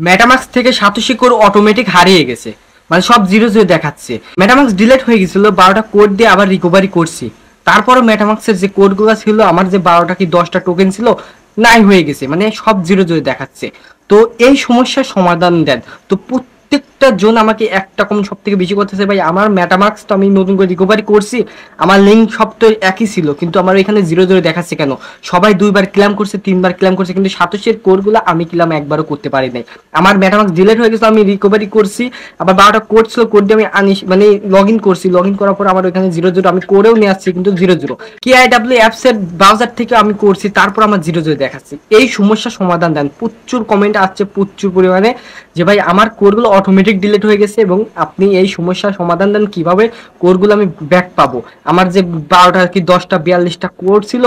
MetaMask থেকে satoshi code automatic হারিয়ে গেছে, মানে সব জিরো জিরো দেখাচ্ছে। মেটামাক্স ডিলেট হয়ে গেছিল, 12টা কোড দিয়ে আবার রিকভারি করছি। তারপরে মেটামাক্সের যে কোডগুলো ছিল, আমার যে 12টা কি 10টা টোকেন ছিল, নাই হয়ে গেছে, মানে সব জিরো জিরো দেখাচ্ছে। তো এই সমস্যার সমাধান দেন। তো প্রত্যেকটা জন আমাকে একটা কম সব থেকে বেশি করতেছে, ভাই আমার মেটামাক্স তো আমি নতুন করে রিকভারি করছি, আমার লিঙ্ক সব তো একই ছিল, কিন্তু আমার এখানে জিরো জিরো দেখাচ্ছে কেন? সবাই 2বার ক্লেম করছে, 3বার ক্লেম করছে, কিন্তু সাতোশির কোডগুলো আমি ক্লেম একবারও করতে পারি নাই। আমার মেটামাক্স ডিলেট হয়ে গেছে, আমি রিকভারি করছি, আবার 12টা কোড ছিল, কোড দিয়ে আমি মানে লগ ইন করছি, লগ ইন করার পর আমার ওইখানে জিরো জিরো আমি করেও নিয়ে আসছি, কিন্তু জিরো জিরো KIW অ্যাপস এর ব্রাউজার থেকে আমি করছি, তারপর আমার জিরো জিরো দেখাচ্ছি। এই সমস্যার সমাধান দেন। প্রচুর কমেন্ট আসছে প্রচুর পরিমাণে যে ভাই আমার কোডগুলো অটোমেটিক ডিলিট হয়ে গেছে, এবং আপনি এই সমস্যার সমাধান দেন কিভাবে কোডগুলো আমি ব্যাক পাবো। আমার যে 12টা কি 10টা 42টা কোড ছিল,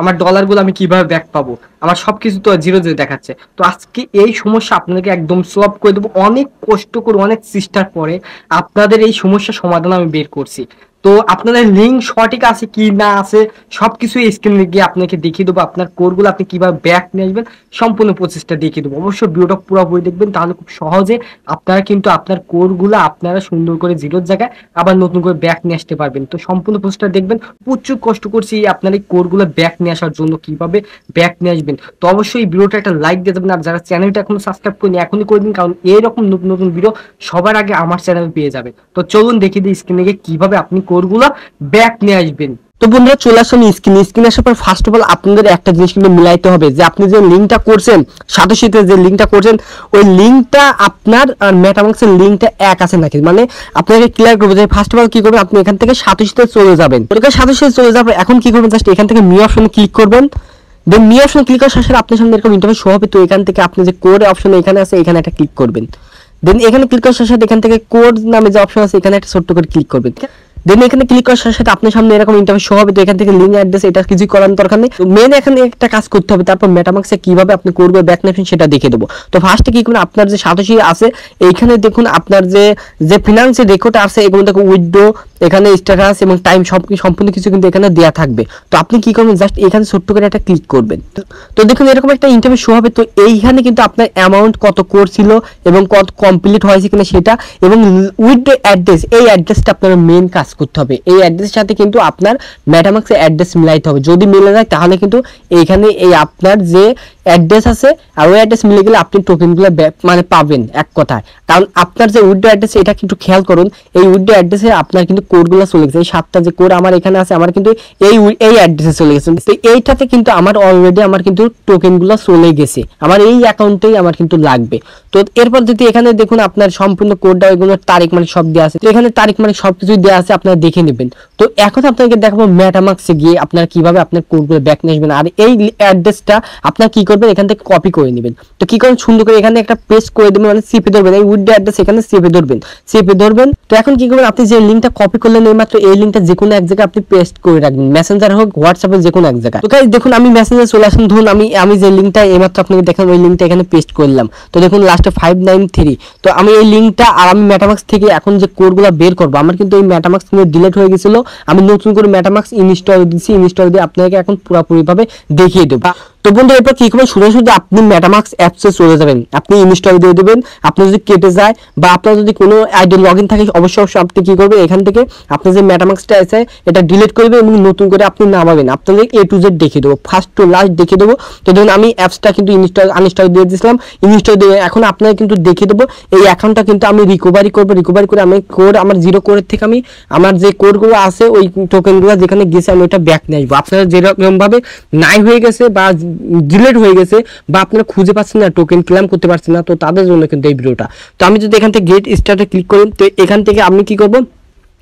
আমার ডলারগুলো আমি কিভাবে ব্যাক পাবো? আমার সবকিছু তো জিরো জিরো দেখাচ্ছে। তো আজকে এই সমস্যা আপনাদেরকে একদম সলভ করে দেবো, অনেক কষ্ট করে অনেক চেষ্টার পরে আপনাদের এই সমস্যার সমাধান আমি বের করছি। তো আপনাদের লিঙ্ক সঠিক আছে কি না আছে সবকিছু স্ক্রিনে গিয়ে আপনাকে দেখিয়ে দেবো। আপনার কোডগুলো আপনি কিভাবে ব্যাক নিয়ে আসবেন সম্পূর্ণ প্রসেসটা দেখিয়ে দেবো। অবশ্যই ভিডিওটা পুরোপুরি দেখবেন, তাহলে খুব সহজে আপনারা কিন্তু আপনার কোডগুলো আপনারা সুন্দর করে জিরোর জায়গায় আবার নতুন করে ব্যাক নিয়ে আসতে পারবেন। তো সম্পূর্ণ প্রসেসটা দেখবেন। প্রচুর কষ্ট করছি আপনার এই কোডগুলো ব্যাক নিয়ে আসার জন্য, কিভাবে ব্যাক নিয়ে আসবেন। তো অবশ্যই এই ভিডিওটা একটা লাইক দিয়ে দেবেন, আর যারা চ্যানেলটা এখনো সাবস্ক্রাইব করেনি এখনই করে দিন, কারণ এইরকম নতুন নতুন ভিডিও সবার আগে আমার চ্যানেলে পেয়ে যাবেন। তো চলুন দেখিয়ে দিই স্ক্রিনে গিয়ে কিভাবে আপনি কোডগুলো ব্যাক নিয়ে আসবেন। তো বন্ধুরা চলে আসুন স্ক্রিনে আসার পর ফার্স্ট অফ অল আপনাদের একটা জিনিস কিন্তু মিলাইতে হবে, যে আপনি যে লিঙ্কটা করছেন সাতোশিতে, যে লিঙ্কটা করছেন ওই লিঙ্কটা আপনার আর মেটামাক্সের লিঙ্কটা এক আছে নাকি, মানে আপনাকে ক্লিয়ার করবো। যে ফার্স্ট অফ অল কি করবেন, আপনি এখান থেকে সাতোশিতে চলে যাবেন। সাতোশিতে চলে যাবেন, এখন কি করবেন, জাস্ট এখান থেকে মি অপশনে ক্লিক করবেন। দেন মি অপশনে ক্লিক করার সাথে আপনার সামনে এরকম ইন্টারফেস শো হবে। তো এখান থেকে আপনি যে কোড অপশন এখানে আছে এখানে একটা ক্লিক করবেন। দেন এখানে ক্লিক করার সাথে এখান থেকে কোড নামে যে অপশন আছে এখানে একটা ছোট্ট করে ক্লিক করবেন। দেন এখানে ক্লিক করার সাথে সাথে আপনার সামনে এরকম ইন্টারফেস শো হবে। তো এখান থেকে লিঙ্ক অ্যাড্রেস এটা কিছু করার দরকার নেই। তো মেন এখানে একটা কাজ করতে হবে, তারপর মেটামাক্সে কিভাবে আপনি করবে ব্যাক নেবেন সেটা দেখে দেবো। তো ফার্স্টে কি করবেন, আপনার যে সাতোশি আছে এইখানে দেখুন আপনার যে ফিনান্সের রেকর্ড আছে এগুলো দেখুন উইথড্র, এখানে স্ট্যাটাস এবং টাইম সম্পূর্ণ কিছু কিন্তু এখানে দেওয়া থাকবে। তো আপনি কি করবেন, জাস্ট এখানে ছোট্ট করে একটা ক্লিক করবেন। তো দেখুন এরকম একটা ইন্টারফেস শো হবে। তো এইখানে কিন্তু আপনার অ্যামাউন্ট কত করছিল এবং কত কমপ্লিট হয়েছে কিনা সেটা, এবং উইথড্র অ্যাড্রেস, এই অ্যাড্রেসটা আপনার মেন কাজ করতে হবে। এই অ্যাড্রেসের সাথে কিন্তু আপনার মেটামাক্সের অ্যাড্রেস মিলাইতে হবে। যদি মিলে যায় তাহলে কিন্তু এইখানে এই আপনার যে অ্যাড্রেস আছে আর ওই অ্যাড্রেস মিলে গেলে আপনি টোকেনগুলো মানে পাবেন এক কথায়। কারণ আপনার যে উইথড্র অ্যাড্রেস এটা কিন্তু খেয়াল করুন, এই উইথড্র অ্যাড্রেসে আপনার কিন্তু কোডগুলো চলে গেছে। এই 7টা যে কোড আমার এখানে আছে আমার কিন্তু এই অ্যাড্রেসে চলে গেছে। তো এইটাতে কিন্তু আমার অলরেডি আমার কিন্তু টোকেনগুলো চলে গেছে, আমার এই অ্যাকাউন্টেই আমার কিন্তু লাগবে। তো এরপর যদি এখানে দেখুন আপনার সম্পূর্ণ কোডটা ওইগুলো তারিখ মানে সব দেওয়া আছে। তো এখানে তারিখ মানে সবকিছু দেওয়া আছে, আপনারা দেখে নেবেন। তো এখন আপনাকে দেখাবো মেটামাক্সে গিয়ে আপনারা কিভাবে আপনার কোডগুলো ব্যাক নিয়ে আসবেন। আর এই অ্যাড্রেসটা আপনারা কি করবেন, এখান থেকে কপি করে নেবেন। তো কি করেন, সুন্দর করে এখানে একটা পেস্ট করে দেবেন, মানে চেপে ধরবেন। এই উইথড্র অ্যাড্রেস এখানে চেপে ধরবেন। তো এখন কি করবেন, আপনি যে লিঙ্কটা কপি করলেন এইমাত্র এই লিঙ্কটা যে কোনো এক জায়গায় আপনি পেস্ট করে রাখবেন, মেসেঞ্জার হোক হোয়াটসঅ্যাপে যে কোনো এক জায়গায়। তো গাইস দেখুন আমি মেসেঞ্জারে চলে আসলাম। ধরুন আমি যে লিঙ্কটা এইমাত্র আপনাকে দেখালাম ওই লিঙ্কটা এখানে পেস্ট করলাম। তো দেখুন লাস্টে 593। তো আমি এই লিঙ্কটা আর আমি মেটামাক্স থেকে এখন যে কোডগুলো বের করবো, আমার কিন্তু এই মেটামাক্স থেকে ডিলিট হয়ে গেছিল, আমি নতুন করে মেটামাক্স ইনস্টল দিয়েছি। ইনস্টল দিয়ে আপনাকে এখন পুরোপুরি ভাবে দেখিয়ে দেবো। তো বন্ধু এরপর কি করবেন, সোজাসুজি আপনি মেটামাক্স অ্যাপসে চলে যাবেন, আপনি ইনস্টল দিয়ে দেবেন। আপনার যদি কেটে যায় বা আপনার যদি কোনো আইডি লগ ইন থাকে অবশ্যই আপনি কি করবেন, এখান থেকে আপনি যে মেটামাক্সটা আছে এটা ডিলিট করবেন এবং নতুন করে আপনি নামাবেন। আপনাদের A to Z দেখিয়ে দেবো, ফার্স্ট টু লাস্ট দেখিয়ে দেবো। তো ধরুন আমি অ্যাপসটা কিন্তু আনইনস্টল দিয়ে দিয়েছিলাম, ইনস্টল দিয়ে এখন আপনাকে কিন্তু দেখিয়ে দেবো। এই অ্যাকাউন্টটা কিন্তু আমি রিকভারি করবো, রিকভারি করে আমি কোড আমার জিরো কোডের থেকে আমি আমার যে কোডগুলো আছে ওই টোকেনগুলো যেখানে গেছে আমি ওটা ব্যাক নিয়ে আসবো। আপনারা যেরকম ভাবে নাই হয়ে গেছে বা ডিলিট হয়ে গেছে বা আপনারা খুঁজে পাচ্ছেন না, টোকেন ক্লেম করতে পারছেন না, তো তাদের জন্য কিন্তু এই ভিডিওটা। তো আমি যদি এখান থেকে গেট স্টার্টে ক্লিক করি, তো এখান থেকে আমি কি করবো,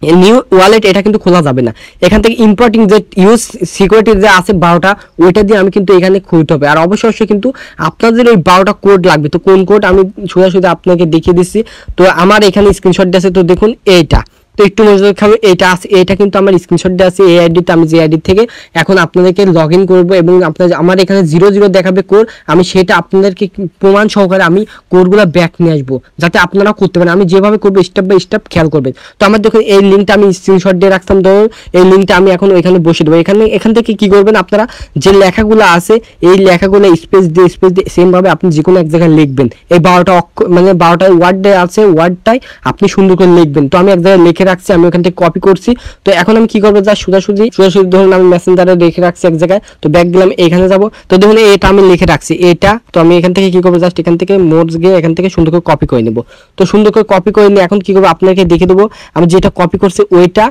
নিউ ওয়ালেট এটা কিন্তু খোলা যাবে না। এখান থেকে ইম্পোর্টিং যে ইউজ সিকিউরিটি যে আছে 12টা ওইটা দিয়ে আমি কিন্তু এখানে খুলতে হবে। আর অবশ্যই কিন্তু আপনাদের ওই 12টা কোড লাগবে। তো কোন কোড আমি সোজাসুজি আপনাকে দেখিয়ে দিচ্ছি। তো আমার এখানে স্ক্রিনশট আছে, তো দেখুন এইটা। তো একটু মনোযোগ খাবে, এটা আছে, এটা কিন্তু আমার স্ক্রিনশট দেওয়া আছে এই আইডিতে, আমি যে আইডি থেকে এখন আপনাদেরকে লগ ইন করবো এবং আপনাদের আমার এখানে 0 0 দেখাবে কোড, আমি সেটা আপনাদেরকে প্রমাণ সহকারে আমি কোডগুলো ব্যাক নিয়ে আসবো যাতে আপনারা করতে পারেন। আমি যেভাবে করবো স্টেপ বাই স্টেপ খেয়াল করবেন। তো আমার দেখুন এই লিঙ্কটা আমি স্ক্রিনশট দিয়ে রাখতাম, ধরুন এই লিঙ্কটা আমি এখন এখানে বসে দেবো। এখান থেকে কি করবেন আপনারা, যে লেখাগুলো আছে এই লেখাগুলো স্পেস দিয়ে সেম ভাবে আপনি যে কোনো এক জায়গায় লিখবেন। এই 12টা মানে 12টা ওয়ার্ড আছে, ওয়ার্ডটাই আপনি সুন্দর করে লিখবেন। তো আমি এক জায়গায় লিখে রাখছি, আমি ওখান থেকে কপি করছি। তো এখন আমি কি করবো, যা সোজাসুজি ধরুন আমি মেসেঞ্জারে লিখে রাখছি এক জায়গায়, তো ব্যাক গেলাম এখানে যাবো। তো দেখুন এটা আমি লিখে রাখছি এটা, তো আমি এখান থেকে কি করবো, জাস্ট এখান থেকে নোটস গিয়ে এখান থেকে সুন্দর করে কপি করে নেবো। তো সুন্দর করে কপি করে নিয়ে এখন কি করবো আপনাকে দেখে দেবো আমি যেটা কপি করছি ওইটা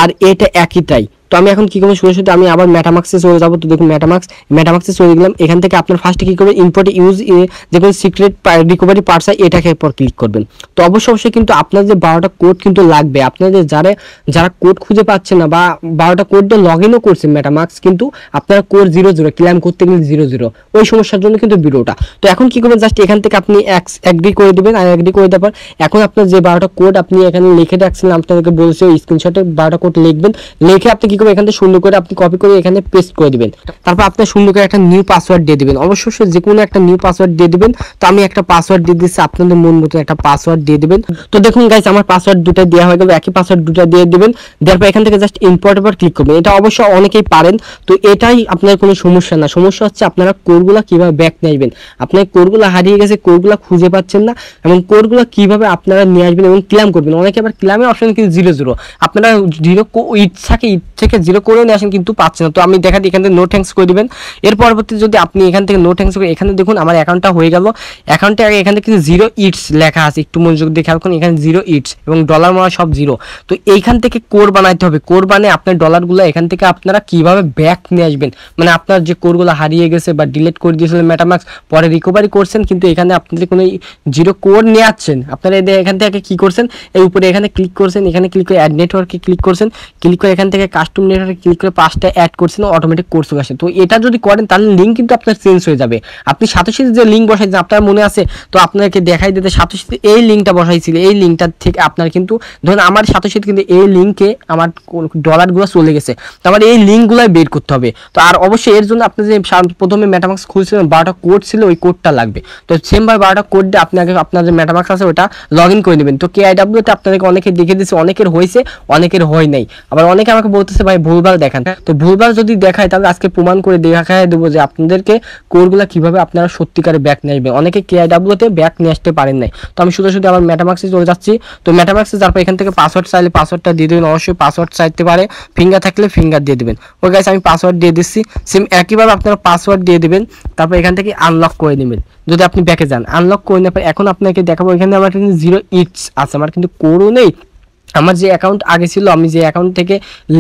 আর এটা একইটাই। তো আমি এখন কি করবো, সোজাসুজি আমি আবার মেটামাক্সে চলে যাবো। তো দেখুন মেটামাক্সে চলে গেলাম। এখান থেকে আপনার ফার্স্টে কি করবেন, ইম্পোর্ট ইউজ যে কোনো সিক্রেট রিকভারি পার্টস এটাকে পর ক্লিক করবেন। তো অবশ্যই কিন্তু আপনার যে 12টা কোড কিন্তু লাগবে। আপনাদের যারা কোড খুঁজে পাচ্ছে না বা 12টা কোড দিয়ে লগ ইনও করছে মেটামাক্স, কিন্তু আপনারা কোড 0 0 ক্লেম করতে গেলে 0 0 ওই সমস্যার জন্য কিন্তু ভিডিওটা। তো এখন কি করবেন, জাস্ট এখান থেকে আপনি এগ্রি করে দিবেন। আর এগ্রি করে দেওয়ার পর এখন আপনার যে 12টা কোড আপনি এখানে লিখে রাখছিলেন, আপনাদেরকে বলছে ওই স্ক্রিনশটে 12টা কোড লিখবেন। লিখে আপনি কি করবেন, এখান থেকে সুন্দর করে আপনি কপি করে এখানে পেস্ট করে দিবেন। তারপর আপনি সুন্দর করে একটা নিউ পাসওয়ার্ড দিয়ে দিবেন। অবশ্যই যে কোনো একটা নিউ পাসওয়ার্ড দিয়ে দিবেন। তো আমি একটা পাসওয়ার্ড দিয়ে দিচ্ছি, আপনাদের মন মতো একটা পাসওয়ার্ড দিয়ে দিবেন। তো দেখুন গাইস আমার পাসওয়ার্ড দুটো দেওয়া হয়ে গেল, একই পাসওয়ার্ড দুটো দিয়ে দিবেন। দেওয়ার পর এখান থেকে জাস্ট ইম্পোর্ট এর ক্লিক করবেন। এটা অবশ্য অনেকেই পারেন, তো এটাই আপনার কোনো সমস্যা না। সমস্যা হচ্ছে আপনারা কোডগুলো কিভাবে ব্যাক নিয়ে আসবেন। আপনার কোডগুলো হারিয়ে গেছে, কোডগুলো খুঁজে পাচ্ছেন না, এবং কোডগুলো কিভাবে আপনারা নিয়ে আসবেন এবং ক্লেম করবেন। অনেকে আবার ক্লেমের অপশন কিন্তু 0 0, আপনারা 0 ইট থেকে 0 করে নিয়ে আসেন কিন্তু পাচ্ছেন না। তো আমি দেখা দিই এখান থেকে নো থ্যাঙ্কস করে দিবেন। এর পরবর্তী যদি আপনি এখান থেকে নো থ্যাঙ্কস করে, এখানে দেখুন আমার অ্যাকাউন্টটা হয়ে গেল। অ্যাকাউন্টে আগে এখান থেকে কিন্তু 0 ইটস লেখা আছে, একটু মনোযোগ দিয়ে খেয়াল করুন। এখানে 0 ইটস এবং ডলার মারা সব 0। তো এইখান থেকে কোড বানাইতে হবে। কোড বানিয়ে আপনার ডলারগুলো এখান থেকে আপনারা কিভাবে ব্যাক নিয়ে আসবেন, মানে আপনার যে কোডগুলো হারিয়ে গেছে বা ডিলিট করে দিয়েছিলেন মেটামাক্স, পরে রিকভারি করছেন, কিন্তু এখানে আপনাদের কোনো 0 কোড নিয়ে আসছেন। আপনারা এখান থেকে কি করছেন, এই উপরে এখানে ক্লিক করছেন, এখানে ক্লিক করে অ্যাড নেটওয়ার্কে ক্লিক করছেন, ক্লিক করে এখান থেকে কাস্টম নেটওয়ার্কে ক্লিক করে 5টা অ্যাড করছেন, অটোমেটিক কোর্স আসে। তো এটা যদি করেন তাহলে লিঙ্ক কিন্তু আপনার চেঞ্জ হয়ে যাবে। আপনি সাথে যে লিঙ্ক বসাইছেন আপনার মনে আছে, তো আপনাকে দেখাই দিতে সাথে এই লিঙ্কটা বসাইছিল, এই লিঙ্কটা থেকে আপনার কিন্তু ধরুন আমার সাথে কিন্তু এই লিঙ্কে আমার ডলারগুলো চলে গেছে। তো আমার এই লিঙ্কগুলাই বের করতে হবে। তো আর অবশ্যই এর জন্য আপনি যে প্রথমে মেটামাক্স খুলছিলেন 12টা কোড ছিল, ওই কোডটা লাগবে। তো সেম ভাবে 12টা কোড দিয়ে আপনি আগে আপনার যে মেটামাক্স আছে ওটা লগ ইন করে নেবেন। তো KIW তে আপনাদেরকে অনেকে দেখে দিচ্ছে, অনেকের হয়েছে অনেকের হয় নাই। আবার অনেকে আমাকে বলতেছে ভাই ভুলভাল দেখান। তো ভুলভাল যদি দেখায় তাহলে আজকে প্রমাণ করে দেখায় দেবো যে আপনাদেরকে কোডগুলো কিভাবে আপনারা সত্যিকারে ব্যাক নিয়ে আসবেন। অনেকে KIW তে ব্যাক নিয়ে আসতে পারেন নাই। তো আমি শুধু আমার মেটামাক্সে চলে যাচ্ছি। তো মেটামাক্সে যাওয়ার পর এখান থেকে পাসওয়ার্ড চাইলে পাসওয়ার্ডটা দিয়ে দেবেন। অবশ্যই পাসওয়ার্ড চাইতে পারে, ফিঙ্গার থাকলে ফিঙ্গার দিয়ে দেবেন। ওই গাইস আমি পাসওয়ার্ড দিয়ে দিচ্ছি। সেম একইভাবে আপনারা পাসওয়ার্ড দিয়ে দেবেন। তারপর এখান থেকে আনলক করে নেবেন। যদি আপনি ব্যাকে যান আনলক করে নেওয়ার পর এখন আপনাকে দেখাবো, এখানে আমার কিন্তু 0 ইটস আছে, আমার কিন্তু কোডও নেই। আমার যে অ্যাকাউন্ট আগে ছিল, আমি যে অ্যাকাউন্ট থেকে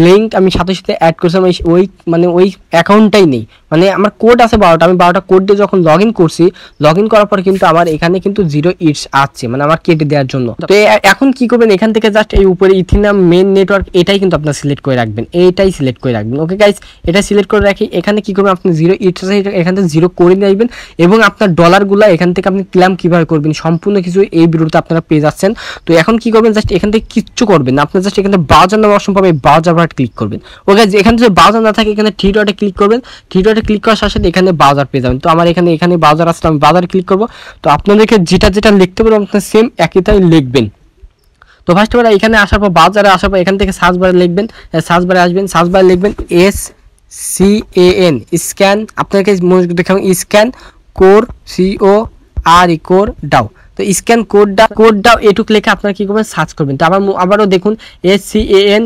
লিঙ্ক আমি সাথে অ্যাড করছিলাম, ওই অ্যাকাউন্টটাই নেই। মানে আমার কোড আছে 12টা, আমি 12টা কোড দিয়ে যখন লগ ইন করছি, লগ ইন করার পর কিন্তু আমার এখানে কিন্তু 0 ইটস আসছে, মানে আমার কেটে দেওয়ার জন্য। তো এখন কি করবেন, এখান থেকে জাস্ট এই উপরে ইথিনাম মেন নেটওয়ার্ক এটাই কিন্তু আপনার সিলেক্ট করে রাখবেন, এইটাই সিলেক্ট করে রাখবেন। ওকে গাইস, এটা সিলেক্ট করে রাখি। এখানে কি করবেন, আপনি 0 ইটস আছে এখান থেকে 0 করে নিয়ে আসবেন, এবং আপনার ডলারগুলো এখান থেকে আপনি ক্লেম কিভাবে করবেন সম্পূর্ণ কিছু এই ভিডিওতে আপনারা পেয়ে যাচ্ছেন। তো এখন কি করবেন, জাস্ট এখান থেকে কিচ্ছু করবেন না, আপনার জাস্ট এখানে ব্রাউজার নামে অপশন পাবে, ব্রাউজার বাটন ক্লিক করবেন। ওকে, এখানে যদি ব্রাউজার না থাকে এখানে থ্রি ডটে ক্লিক করবেন। থ্রি ডটে ক্লিক করার সাথে এখানে ব্রাউজার পেয়ে যাবেন। তো আমার এখানে ব্রাউজার আসলে আমি ব্রাউজারে ক্লিক করব। তো আপনাদেরকে যেটা লিখতে পারবো আপনার সেম একইটাই লিখবেন। তো ফার্স্ট অফ অল এখানে আসার পর ব্রাউজারে আসার পর এখান থেকে সার্চ বারে লিখবেন, সার্চ বারে আসবেন, সার্চ বারে লিখবেন SCAN স্ক্যান, আপনাকে দেখাবো স্ক্যান কোর COR ডাও। তো স্ক্যান কোডটা এটুক লিখে আপনারা কি করবেন, সার্চ করবেন। তো আবারও দেখুন SCAN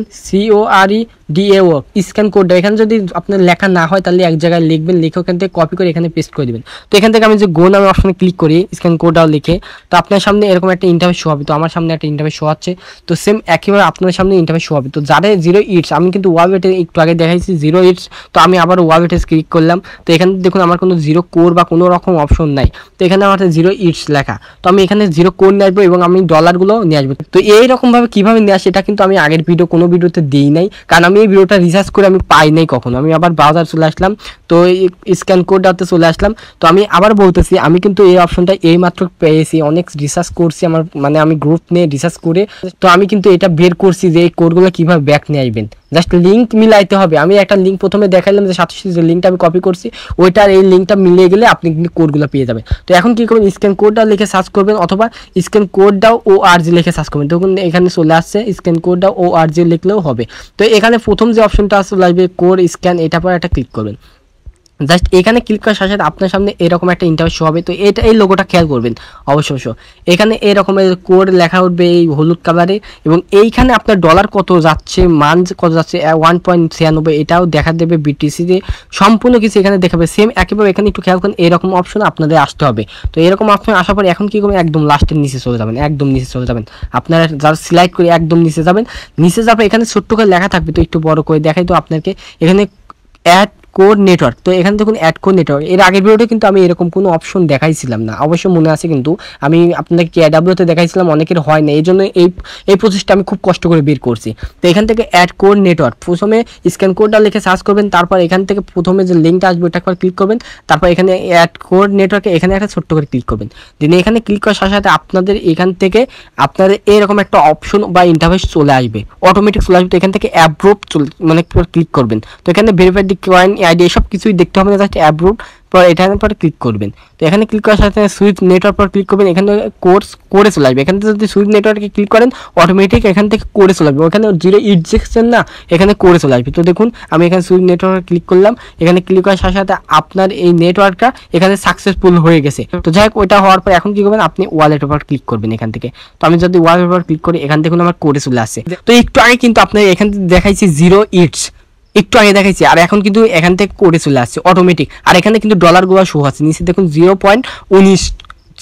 CORDAO স্ক্যান কোডটা। এখানে যদি আপনার লেখা না হয় তাহলে এক জায়গায় লিখবেন, লিখে ওখান থেকে কপি করে এখানে পেস্ট করে দিবেন। তো এখান থেকে আমি যে গো নামে অপশনে ক্লিক করি, স্ক্যান কোডটাও লিখে, তো আপনার সামনে এরকম একটা ইন্টারফেস শো হবে। তো আমার সামনে একটা ইন্টারফেস শো হচ্ছে। তো সেম একইভাবে আপনার সামনে ইন্টারফেস শো হবে। তো যাদের 0 ইটস, আমি কিন্তু ওয়ালবেটে একটু আগে দেখাইছি 0 ইটস, তো আমি আবার ওয়ালবেটে ক্লিক করলাম। তো এখানে দেখুন আমার কোনো 0 কোর বা কোনো রকম অপশন নাই। তো এখানে আমার 0 ইটস লেখা। তো আমি এখানে 0 কোড নিয়ে আসবো এবং আমি ডলারগুলো নিয়ে আসবো। তো এইরকম ভাবে কিভাবে নিয়ে আসি এটা কিন্তু আমি আগের কোনো ভিডিওতে দিই নাই, কারণ আমি আমি এই ভিডিওটা রিসার্চ করে আমি পাই নাই কখনো, আমি আবার ব্রাউজার চলে আসলাম, তো স্ক্যান কোডটাতে চলে আসলাম। তো আমি আবার বলতেছি আমি কিন্তু এই অপশনটা এই মাত্র পেয়েছি, অনেক রিসার্চ করছি, আমার মানে আমি গ্রুপ নিয়ে রিসার্চ করে তো আমি কিন্তু এটা বের করছি যে এই কোডগুলো কীভাবে ব্যাক নিয়ে আসবেন। জাস্ট লিঙ্ক মিলাইতে হবে। আমি একটা লিঙ্ক প্রথমে দেখাইলাম যে 87 যে লিঙ্কটা আমি কপি করছি ওইটার এই লিঙ্কটা মিলিয়ে গেলে আপনি কিন্তু কোডগুলো পেয়ে যাবেন। তো এখন কী করবেন, স্ক্যান কোডটা লিখে সার্চ করবেন অথবা স্ক্যান কোডটাও ORG লিখে সার্চ করবেন। তখন এখানে চলে আসছে স্ক্যান কোডটাও ORG লিখলেও হবে। তো এখানে প্রথম যে অপশনটা আসবে কোড স্ক্যান, এটা পর একটা ক্লিক করবেন। জাস্ট এখানে ক্লিক করার সাথে সাথে আপনার সামনে এরকম একটা ইন্টারফেস হবে। তো এটা এই লোগোটা খেয়াল করবেন অবশ্য। এখানে এরকমের কোড লেখা উঠবে এই হলুদ কালারে, এবং এইখানে আপনার ডলার কত যাচ্ছে, মান কত যাচ্ছে 1.96, এটাও দেখা দেবে BTC দিয়ে, সম্পূর্ণ কিছু এখানে দেখাবে সেম একইভাবে। এখানে একটু খেয়াল করেন এরকম অপশন আপনাদের আসতে হবে। তো এরকম অপশন আসার পর এখন কী করবেন, একদম লাস্টের নিচে চলে যাবেন, একদম নিচে চলে যাবেন। আপনারা যারা সিলেক্ট করে একদম নিচে যাবেন, নিচে যাবে এখানে ছোট্ট করে লেখা থাকবে, তো একটু বড় করে দেখাই তো আপনাকে। এখানে অ্যাড কোড নেটওয়ার্ক, তো এখানে দেখুন অ্যাড কোড নেটওয়ার্ক। এর আগের ভিডিওতে কিন্তু আমি এরকম কোনো অপশন দেখাইছিলাম না, অবশ্য মনে আছে, কিন্তু আমি আপনাকে KWতে দেখাইছিলাম, অনেকের হয় না, এই জন্য এই প্রসেসটা আমি খুব কষ্ট করে বের করছি। তো এখান থেকে অ্যাড কোড নেটওয়ার্ক, প্রথমে স্ক্যান কোডটা লিখে সার্চ করবেন, তারপর এখান থেকে প্রথমে যে লিঙ্কটা আসবে ওটা একবার ক্লিক করবেন, তারপর এখানে অ্যাড কোড নেটওয়ার্কে এখানে একটা ছোট্ট করে ক্লিক করবেন। দিন এখানে ক্লিক করার সাথে সাথে আপনাদের এখান থেকে আপনাদের এরকম একটা অপশন বা ইন্টারফেস চলে আসবে, অটোমেটিক চলে আসবে। তো এখান থেকে অ্যাপ্রুভ মানে ক্লিক করবেন। তো এখানে ভেরিফাইড দি কয়েন আইডি এসব কিছুই দেখতে হবে না, জাস্ট অ্যাপ্রুভ পর এটার পরে ক্লিক করবেন। তো এখানে ক্লিক করার সাথে সুইচ নেটওয়ার্ক পর ক্লিক করবেন, এখানে কোডে চলে আসবে। এখান থেকে যদি সুইচ নেটওয়ার্কে ক্লিক করেন অটোমেটিক এখান থেকে কোডে চলে আসবে, ওখানে 0 ইনজেকশন না, এখানে কোডে চলে আসবে। তো দেখুন আমি এখানে সুইচ নেটওয়ার্কে ক্লিক করলাম, এখানে ক্লিক করার সাথে সাথে আপনার এই নেটওয়ার্কটা এখানে সাকসেসফুল হয়ে গেছে। তো যাই হোক ওইটা হওয়ার পর এখন কি করবেন, আপনি ওয়ালেট উপর ক্লিক করবেন এখান থেকে। তো আমি যদি ওয়ালেট উপর ক্লিক করি এখান থেকে আমার কোডে চলে আসছে। তো একটু আগে কিন্তু আপনার এখান থেকে দেখাইছি 0 ইটস, একটু আগে দেখাইছি, আর এখন কিন্তু এখান থেকে কোডে চলে আসছে অটোমেটিক। আর এখানে কিন্তু ডলারগুলো শো আছে নিচে দেখুন 0.19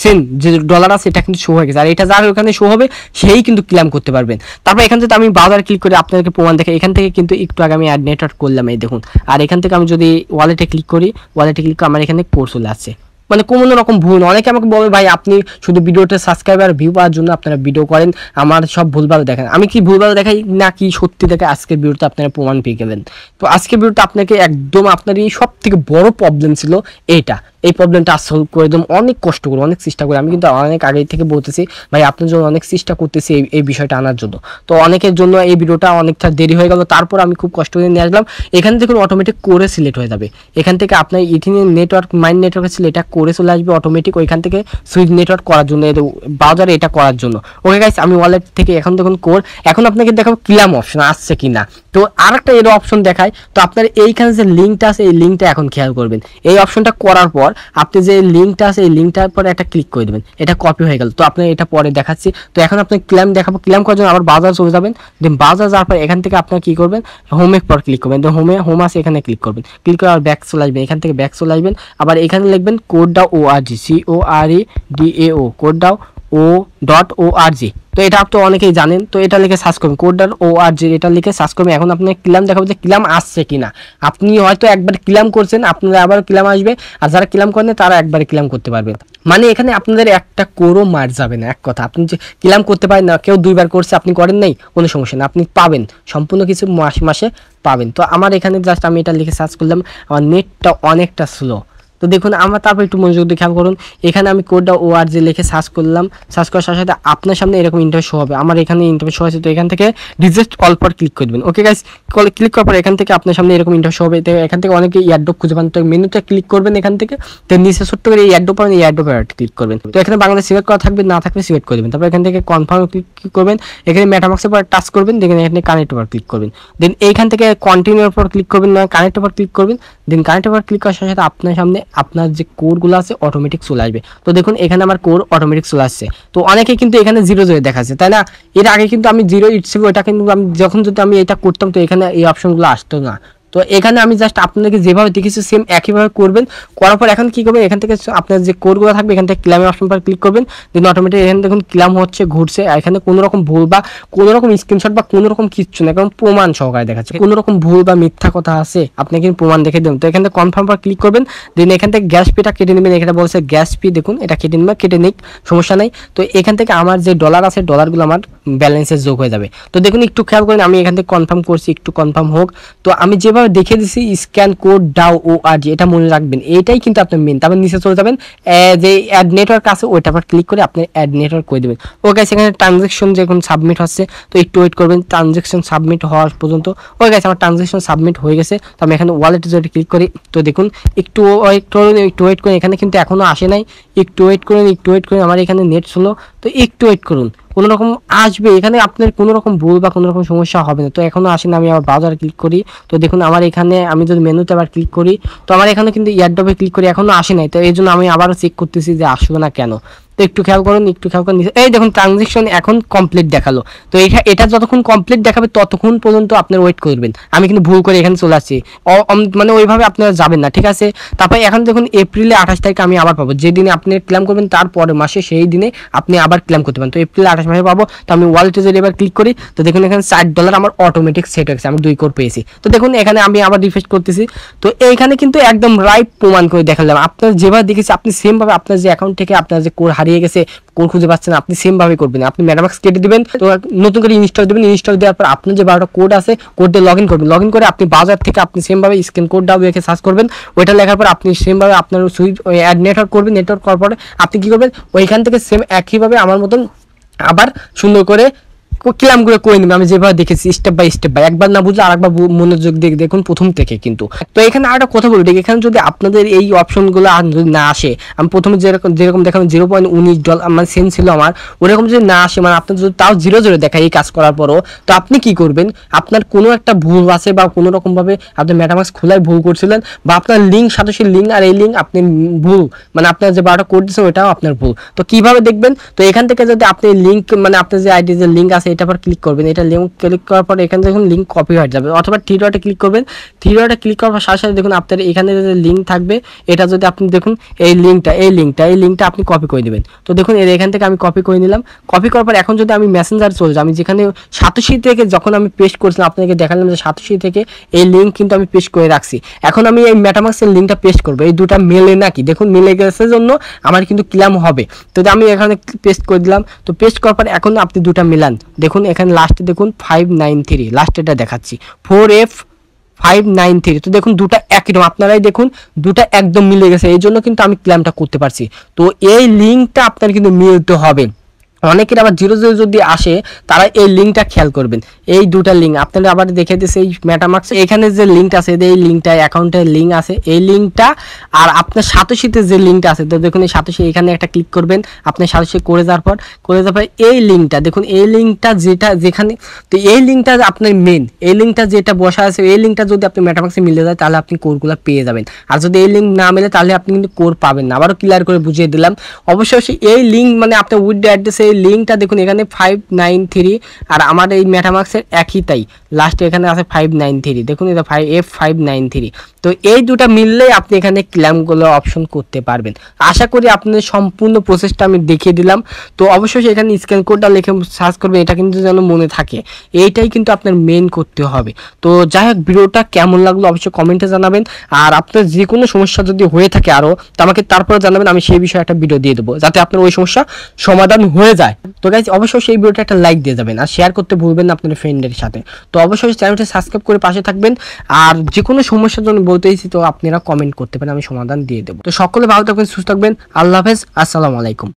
সেন্ট যে ডলার আছে এটা কিন্তু শো হয়ে গেছে। আর এটা যার ওখানে শো হবে সেই কিন্তু ক্লেম করতে পারবেন। তারপর এখান থেকে আমি ব্রাউজারে ক্লিক করে আপনাদেরকে প্রমাণ দেখাই। এখান থেকে কিন্তু একটু আগে আমি অ্যাড নেটওয়ার্ক করলাম, এই দেখুন। আর এখান থেকে আমি যদি ওয়ালেটে ক্লিক করি, ওয়ালেটে ক্লিক করে আমার এখানে কোড চলে আসছে। মানে কোনো রকম ভুল, অনেকে আমাকে বলে ভাই আপনি শুধু ভিডিওতে সাবস্ক্রাইবার ভিউ পাওয়ার জন্য আপনারা ভিডিও করেন, আমার সব ভুলভাল দেখেন। আমি কি ভুলভাল দেখাই না কি সত্যি দেখে আজকের ভিডিওতে আপনারা প্রমাণ পেয়ে গেলেন। তো আজকের ভিডিওতে আপনাকে একদম আপনার এই সব থেকে বড় প্রবলেম ছিল এইটা, এই প্রবলেমটা সলভ করে একদম অনেক কষ্ট করে অনেক চেষ্টা করে, আমি কিন্তু অনেক আগে থেকে বলতেছি ভাই আপনার জন্য অনেক চেষ্টা করতেছি এই বিষয়টা আনার জন্য। তো অনেকের জন্য এই ভিডিওটা অনেকটা দেরি হয়ে গেল, তারপর আমি খুব কষ্ট করে নিয়ে আসলাম। এখান থেকে অটোমেটিক করে সিলেক্ট হয়ে যাবে, এখান থেকে আপনার ইথিনিয়াম নেটওয়ার্ক মাইন্ড নেটওয়ার্ক ছিল এটা করে চলে আসবে অটোমেটিক ওইখান থেকে সুইচ নেটওয়ার্ক করার জন্য, ব্রাউজারে এটা করার জন্য। ওকে গাইস, আমি ওয়ালেট থেকে এখন দেখুন কোড, এখন আপনাকে দেখাবো ক্লেম অপশন আসছে কিনা। তো আর একটা এর অপশন দেখায়। তো আপনার এইখানে যে লিঙ্কটা আছে এই লিঙ্কটা এখন খেয়াল করবেন। এই অপশনটা করার পর আপনি যে লিঙ্কটা আছে এই লিঙ্কটার পরে একটা ক্লিক করে দেবেন, এটা কপি হয়ে গেল। তো আপনি এটা পরে দেখাচ্ছি। তো এখন আপনি ক্লেম দেখাবো, ক্লেম করার জন্য আবার ব্রাউজার চলে যাবেন। দেন ব্রাউজার যাওয়ার পর এখান থেকে আপনার কি করবেন, হোমে পর ক্লিক করবেন। তো হোম আছে এখানে ক্লিক করবেন, ক্লিক করে আর ব্যাক চলে আসবেন, এখান থেকে ব্যাক চলে আসবেন। আবার এখানে লিখবেন কোডডাও ORG COREDAO কোডডাও .org। তো এটা তো অনেকেই জানেন, তো এটা লিখে সার্চ করবেন কোড.org, এটা লিখে সার্চ করবেন। এখন আপনি ক্লেম দেখাবো যে ক্লেম আসছে কিনা। আপনি হয়তো একবার ক্লেম করছেন, আপনারা আবার ক্লেম আসবে, আর যারা ক্লেম করেন তারা একবারে ক্লেম করতে পারবেন। মানে এখানে আপনাদের একটা কোরও মার যাবে না, এক কথা। আপনি যে ক্লেম করতে পারেন না, কেউ 2বার করছে আপনি করেন নাই, কোনো সমস্যা না, আপনি পাবেন সম্পূর্ণ কিছু মাসে পাবেন। তো আমার এখানে জাস্ট আমি এটা লিখে সার্চ করলাম, আমার নেটটা অনেকটা স্লো। তো দেখুন আমার তারপর একটু মনোযোগ দিয়ে খেয়াল করুন, এখানে আমি কোড.org লিখে সার্চ করলাম, সার্চ করার সাথে সাথে আপনার সামনে এরকম ইন্টারফেস শো হবে। আমার এখানে ইন্টারফেস শো আছে, তো এখান থেকে রিজেক্ট অল পর ক্লিক করে দেবেন। ওকে গাইস, ক্লিক করার পর এখান থেকে আপনার সামনে এরকম ইন্টারফেস শো হবে। তো এখান থেকে অনেকে এয়ারড্রপ খুঁজে পান, তো মেনুতে ক্লিক করবেন এখান থেকে, তো নিচে ছোট্ট করে এয়ারড্রপ পাবেন, এয়ারড্রপ ক্লিক করবেন। তো এখানে বাংলাদেশ সিলেক্ট করা থাকবে, না থাকলে সিলেক্ট করে দেবেন। তারপর এখান থেকে কনফার্ম ক্লিক করবেন, এখানে মেটামাক্সের পর টাচ করবেন, দেখেন এখানে কানেক্ট পর ক্লিক করবেন। দেন এইখান থেকে কন্টিনিউর পর ক্লিক করবেন, না কানেক্ট পর ক্লিক করবেন। দেন কানেক্ট পর ক্লিক করার সাথে আপনার সামনে আপনার যে কোডগুলো আছে অটোমেটিক চলে আসবে। তো দেখুন এখানে আমার কোড অটোমেটিক চলে আসছে। তো অনেকে কিন্তু এখানে 0 দেখাচ্ছে, তাই না? এর আগে কিন্তু আমি 0 ইট ছিল, এটা কিন্তু আমি যখন যদি আমি এটা করতাম তো এখানে এই অপশনগুলো আসতো না। তো এখানে আমি জাস্ট আপনাদেরকে যেভাবে দেখেছি সেম একইভাবে করবেন। করার পর এখন কি করবেন, এখান থেকে আপনার যে কোডগুলো থাকবে এখান থেকে ক্লেমের অপশন পর ক্লিক করবেন, দেন অটোমেটিক এখানে দেখুন ক্লেম হচ্ছে, ঘুরছে। এখানে কোনো রকম ভুল বা কোনো রকম স্ক্রিনশট বা কোনো রকম কিচ্ছু না, কারণ প্রমাণ সহকারে দেখাচ্ছে। কোনো রকম ভুল বা মিথ্যা কথা আছে আপনি কিন্তু প্রমাণ দেখে দেবেন। তো এখান থেকে কনফার্ম পর ক্লিক করবেন, দেন এখান থেকে গ্যাস ফিটা কেটে নেবেন। এখানে বলছে গ্যাস ফি, দেখুন এটা কেটে নেবেন, কেটে নিক, সমস্যা নেই। তো এখান থেকে আমার যে ডলার আছে ডলারগুলো আমার ব্যালেন্সে যোগ হয়ে যাবে। তো দেখুন একটু খেয়াল করেন, আমি এখান থেকে কনফার্ম করছি, একটু কনফার্ম হোক। তো আমি যেভাবে দেখে দিছি স্ক্যান কোড ডাও ও আর জি, এটা মনে রাখবেন, এইটাই কিন্তু আপনার মেন। তারপর নিচে চলে যাবেন, যে অ্যাড নেটওয়ার্ক আছে ওইটা আবার ক্লিক করে আপনি অ্যাড নেটওয়ার্ক করে দেবেন। ওকে, সেখানে ট্রানজ্যাকশন যখন সাবমিট হচ্ছে, তো একটু ওয়েট করবেন ট্রানজ্যাকশন সাবমিট হওয়ার পর্যন্ত। ওকে গাইস, আমার ট্রানজ্যাকশন সাবমিট হয়ে গেছে। তো আমি এখানে ওয়ালেটে যদি ক্লিক করি, তো দেখুন একটু ওয়েট করুন, এখানে কিন্তু এখনো আসে নাই। একটু ওয়েট করুন, আমার এখানে নেট স্লো, তো একটু ওয়েট করুন, কোনো রকম আসবে। এখানে আপনার কোনো রকম ভুল বা কোনো রকম সমস্যা হবে না। তো এখনো আসে না, আমি আবার ব্রাউজারে ক্লিক করি। তো দেখুন আমার এখানে আমি যদি মেনুতে আবার ক্লিক করি, তো আমার এখানে কিন্তু এয়ারড্রপে ক্লিক করি, এখনো আসে নাই। তো এই জন্য আমি আবারও চেক করতেছি যে আসবে না কেন। তো একটু খেয়াল করুন, এই দেখুন ট্রানজ্যাকশন এখন কমপ্লিট দেখালো। তো এটা যতক্ষণ কমপ্লিট দেখাবে ততক্ষণ পর্যন্ত আপনার ওয়েট করবেন। আমি কিন্তু ভুল করে এখানে চলে আসছি, মানে ওইভাবে আপনারা যাবেন না, ঠিক আছে। তারপরে এখন দেখুন এপ্রিলে 28 তারিখে আমি আবার পাবো, যেদিনে আপনি ক্লেম করবেন তার পরের মাসে সেই দিনে আপনি আবার ক্লেম করতে পারেন। তো এপ্রিলে 28 মাসে পাবো। তো আমি ওয়ালেটে যদি এবার ক্লিক করি, তো দেখুন এখানে $60 আমার অটোমেটিক সেট হয়েছে, আমি 2 কোড পেয়েছি। তো দেখুন এখানে আমি আবার রিফ্রেশ করতেছি, তো এইখানে কিন্তু একদম রাইট প্রমাণ করে দেখালাম। আপনার যেভাবে দেখেছি আপনি সেম ভাবে আপনার যে অ্যাকাউন্ট থেকে আপনার যে কোড হারিয়ে গেছে, কোড খুঁজে পাচ্ছেন, আপনি সেম ভাবে করবেন। আপনি মেটামাক্স কেটে দিবেন, তো নতুন করে ইনস্টল দিবেন, ইনস্টল দেওয়ার পর আপনার যে 12টা কোড আছে কোড দিয়ে লগ ইন করবেন। লগ ইন করে আপনি বাজার থেকে আপনি সেম ভাবে স্ক্যান কোড ডাউ লিখে সার্চ করবেন, ওইটা লেখার পর আপনি সেম ভাবে আপনার সুইচ অ্যাড নেটওয়ার্ক করবেন। নেটওয়ার্ক করার পরে আপনি কি করবেন, ওইখান থেকে সেম একইভাবে আমার মতন আবার সুন্দর করে ক্লামগুলো করে নেবে। আমি যেভাবে দেখেছি স্টেপ বাই স্টেপ, একবার না বুঝলে আরেকবার মনোযোগ দিয়ে দেখুন প্রথম থেকে কিন্তু। তো এখানে আরেকটা কথা বলি, এখানে যদি আপনাদের এই অপশনগুলো যদি না আসে, আমি প্রথমে যেরকম দেখালাম $0.19 মানে সেন্ট ছিল আমার, ওরকম যদি না আসে, মানে আপনার যদি তাও 0 দেখায় এই কাজ করার পরও, তো আপনি কি করবেন, আপনার কোনো একটা ভুল আছে বা কোনো রকম ভাবে আপনি মেটামাক্স খোলায় ভুল করছিলেন, বা আপনার লিঙ্ক সাথে লিঙ্ক আর এই লিঙ্ক আপনি ভুল, মানে আপনার যে 12টা কোড দিচ্ছেন ওটাও আপনার ভুল। তো কিভাবে দেখবেন, তো এখান থেকে যদি আপনি লিঙ্ক মানে আপনার যে আইডি যে লিঙ্ক আছে এটা পর ক্লিক করবেন, এটা লিঙ্ক ক্লিক করার পর এখানে দেখুন লিঙ্ক কপি হয়ে যাবে, অথবা থ্রি ডটে ক্লিক করবেন। থ্রি ডটে ক্লিক করার পর সাথে সাথে দেখুন আপনার এখানে যে লিঙ্ক থাকবে, এটা যদি আপনি দেখুন এই লিঙ্কটা আপনি কপি করে নেবেন। তো দেখুন এখান থেকে আমি কপি করে নিলাম। কপি করার পর এখন যদি আমি মেসেঞ্জার চলে যাই, আমি যেখানে সাতোশি থেকে যখন আমি পেস্ট করেছিলাম আপনাকে দেখালাম যে সাতোশি থেকে এই লিঙ্ক কিন্তু আমি পেস্ট করে রাখছি। এখন আমি এই মেটামাক্সের লিঙ্কটা পেস্ট করবো, এই দুটা মেলে নাকি দেখুন মিলে গেছে জন্য আমার কিন্তু ক্লেম হবে। তো আমি এখানে পেস্ট করে দিলাম। তো পেস্ট করার পর এখন আপনি দুটা মিলান, দেখুন এখানে লাস্টে দেখুন 593 লাস্টেটা দেখাচ্ছি 4F593। তো দেখুন দুটা একদম আপনারাই দেখুন দুটা একদম মিলে গেছে, এই জন্য কিন্তু আমি ক্লেমটা করতে পারছি। তো এই লিঙ্কটা আপনার কিন্তু মিলতে হবে। অনেকের আবার 0 যদি আসে তারা এই লিঙ্কটা খেয়াল করবেন, এই দুটা লিঙ্ক আপনারা আবার দেখে দিচ্ছে এই মেটামাক্স এখানে যে লিঙ্কটা আছে, এই লিঙ্কটা অ্যাকাউন্টের লিঙ্ক আছে, এই লিঙ্কটা আর আপনার সাতোশিতে যে লিঙ্কটা আছে, তো দেখুন এই সাতোশি এখানে একটা ক্লিক করবেন, আপনি সাতোশি করে যাওয়ার পর এই লিঙ্কটা দেখুন, এই লিঙ্কটা যেখানে, তো এই লিঙ্কটা আপনার মেন, এই লিঙ্কটা যেটা বসা আছে এই লিঙ্কটা যদি আপনি মেটামাক্সে মিলে যায় তাহলে আপনি কোডগুলো পেয়ে যাবেন। আর যদি এই লিঙ্ক না মেলে তাহলে আপনি কিন্তু কোড পাবেন না। আবারও ক্লিয়ার করে বুঝিয়ে দিলাম। অবশ্যই এই লিঙ্ক মানে আপনার উইথ দ্য অ্যাড্রেস এই লিঙ্কটা দেখুন এখানে 593 আর আমার এই মেটামাক্সের একই তাই লাস্টে এখানে আছে 593, দেখুন এটা F593। তো এই দুটা মিললেই আপনি এখানে ক্লেমগুলো অপশন করতে পারবেন। আশা করি আপনাদের সম্পূর্ণ প্রসেসটা আমি দেখিয়ে দিলাম। তো অবশ্যই এখানে স্ক্যান কোডটা লিখে সার্চ করবেন, এটা কিন্তু যেন মনে থাকে, এইটাই কিন্তু আপনার মেন করতে হবে। তো যাই হোক, ভিডিওটা কেমন লাগলো অবশ্যই কমেন্টে জানাবেন। আর আপনার যে কোনো সমস্যা যদি হয়ে থাকে আরও, তো আমাকে তারপরে জানাবেন, আমি সেই বিষয়ে একটা ভিডিও দিয়ে দেবো যাতে আপনার ওই সমস্যা সমাধান হয়ে যায়। তো গাইজ অবশ্যই সেই ভিডিওটা একটা লাইক দিয়ে যাবেন আর শেয়ার করতে ভুলবেন না আপনাদের ফ্রেন্ডের সাথে। তো অবশ্যই চ্যানেলটা সাবস্ক্রাইব করে পাশে থাকবেন। আর যে কোনো সমস্যার জন্য বলতেইছি, তো আপনারা কমেন্ট করতে পারেন, আমি সমাধান দিয়ে দেবো। তো সকলে ভালো থাকবেন, সুস্থ থাকবেন, আল্লাহ হাফেজ, আসসালামু আলাইকুম।